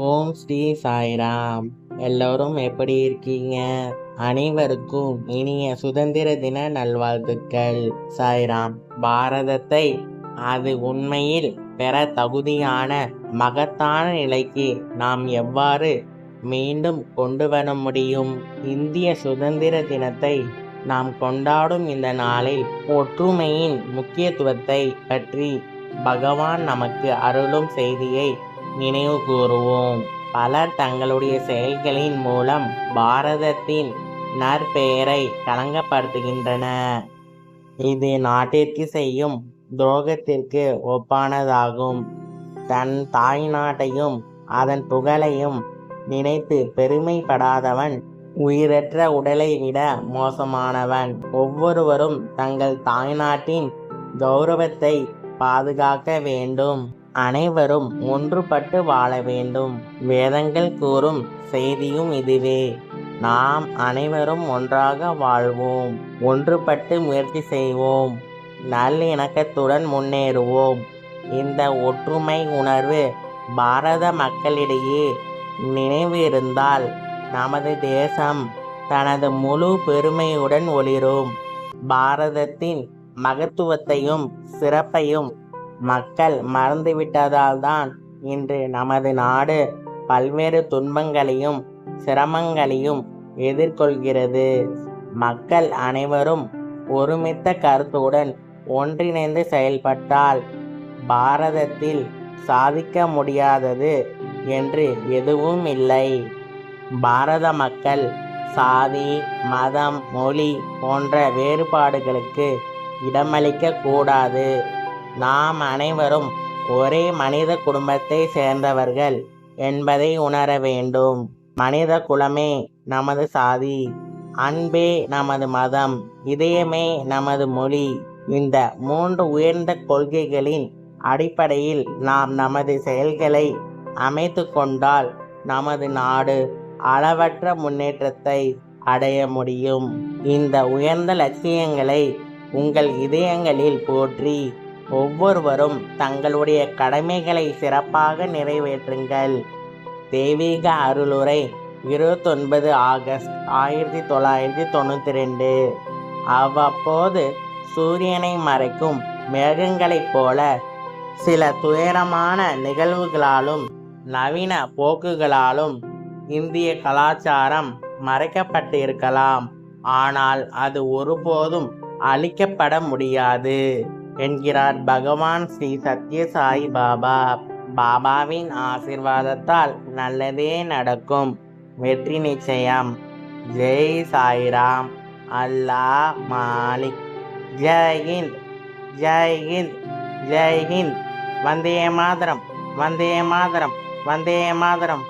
ஓம் ஸ்ரீ சாய்ராம். எல்லோரும் எப்படி இருக்கீங்க? அனைவருக்கும் இனிய சுதந்திர தின நல்வாழ்த்துக்கள். சாய்ராம். பாரதத்தை அது உண்மையில் பெற தகுதியான மகத்தான நிலைக்கு நாம் எவ்வாறு மீண்டும் கொண்டு வர முடியும்? இந்திய சுதந்திர தினத்தை நாம் கொண்டாடும் இந்த நாளில் ஒற்றுமையின் முக்கியத்துவத்தை பற்றி பகவான் நமக்கு அருளும் செய்தியை நினைவு கூறுவோம். பலர் தங்களுடைய செயல்களின் மூலம் பாரதத்தின் நற்பெயரை களங்கப்படுத்துகின்றன. இது நாட்டிற்கு செய்யும் துரோகத்திற்கு ஒப்பானதாகும். தன் தாய் நாட்டையும் அதன் புகழையும் நினைத்து பெருமைப்படாதவன் உயிரற்ற உடலை விட மோசமானவன். ஒவ்வொருவரும் தங்கள் தாய்நாட்டின் கௌரவத்தை பாதுகாக்க வேண்டும். அனைவரும் ஒன்றுபட்டு வாழ வேண்டும். வேதங்கள் கூறும் செய்தியும் இதுவே. நாம் அனைவரும் ஒன்றாக வாழ்வோம். ஒன்றுபட்டு முயற்சி செய்வோம். நல்லிணக்கத்துடன் முன்னேறுவோம். இந்த ஒற்றுமை உணர்வு பாரத மக்களிடையே நினைவு இருந்தால் நமது தேசம் தனது முழு பெருமையுடன் ஒளிரும். பாரதத்தின் மகத்துவத்தையும் சிறப்பையும் மக்கள் மறந்துவிட்டதால் தான் இன்று நமது நாடு பல்வேறு துன்பங்களையும் சிரமங்களையும் எதிர்கொள்கிறது. மக்கள் அனைவரும் ஒருமித்த கருத்துடன் ஒன்றிணைந்து செயல்பட்டால் பாரதத்தில் சாதிக்க முடியாதது என்று எதுவும் இல்லை. பாரத மக்கள் சாதி, மதம், மொழி போன்ற வேறுபாடுகளுக்கு இடமளிக்க கூடாது. நாம் அனைவரும் ஒரே மனித குடும்பத்தை சேர்ந்தவர்கள் என்பதை உணர வேண்டும். மனித குலமே நமது சாதி, அன்பே நமது மதம், இதயமே நமது மொழி. இந்த 3 உயர்ந்த கொள்கைகளின் அடிப்படையில் நாம் நமது செயல்களை அமைத்து கொண்டால் நமது நாடு அளவற்ற முன்னேற்றத்தை அடைய முடியும். இந்த உயர்ந்த லட்சியங்களை உங்கள் இதயங்களில் போற்றி ஒவ்வொருவரும் தங்களுடைய கடமைகளை சிறப்பாக நிறைவேற்றுங்கள். தெய்வீக அருளுரை 29 ஆகஸ்ட் 1992. அவ்வப்போது சூரியனை மறைக்கும் மேகங்களைப் போல சில துயரமான நிகழ்வுகளாலும் நவீன போக்குகளாலும் இந்திய கலாச்சாரம் மறைக்கப்பட்டிருக்கலாம். ஆனால் அது ஒருபோதும் அழிக்கப்பட முடியாது என்கிறார் பகவான் ஸ்ரீ சத்ய சாய் பாபா. பாபாவின் ஆசீர்வாதத்தால் நல்லதே நடக்கும். வெற்றி நிச்சயம். ஜெய் சாய்ராம். அல்லாஹ் மாலிக். ஜெய் ஹிந்த், ஜெய் ஹிந்த், ஜெய் ஹிந்த். வந்தே மாதரம், வந்தே மாதரம், வந்தே மாதரம்.